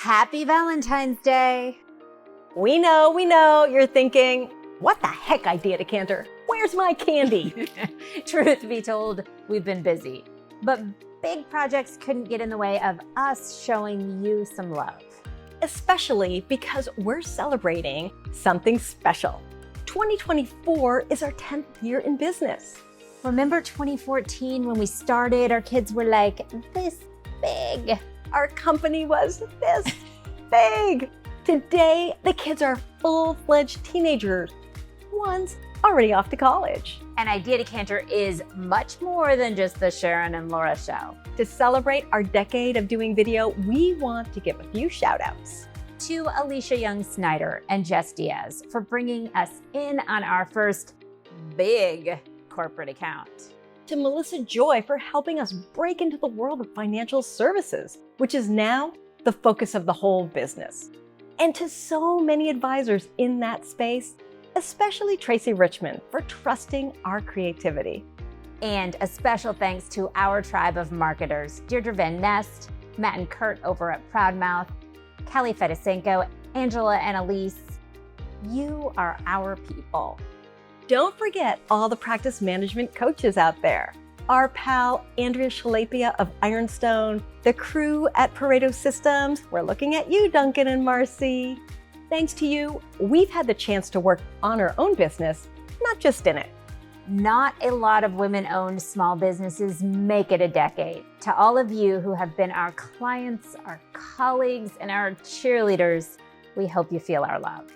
Happy Valentine's Day. We know, you're thinking, what the heck, Idea Decanter? Where's my candy? Truth be told, we've been busy, but big projects couldn't get in the way of us showing you some love. Especially because we're celebrating something special. 2024 is our 10th year in business. Remember 2014 when we started, our kids were like this big. Our company was this big. Today, the kids are full-fledged teenagers. One's already off to college. And Idea Decanter is much more than just the Sharon and Laura show. To celebrate our decade of doing video, we want to give a few shout-outs. To Alicia Young-Snyder and Jess Diaz for bringing us in on our first big corporate account. To Melissa Joy for helping us break into the world of financial services, which is now the focus of the whole business. And to so many advisors in that space, especially Tracy Richmond for trusting our creativity. And a special thanks to our tribe of marketers, Deirdre Van Nest, Matt and Kurt over at Proudmouth, Kelly Fedosenko, Angela and Elise. You are our people. Don't forget all the practice management coaches out there. Our pal Andrea Shalapia of Ironstone, the crew at Pareto Systems. We're looking at you, Duncan and Marcy. Thanks to you, we've had the chance to work on our own business, not just in it. Not a lot of women-owned small businesses make it a decade. To all of you who have been our clients, our colleagues, and our cheerleaders, we hope you feel our love.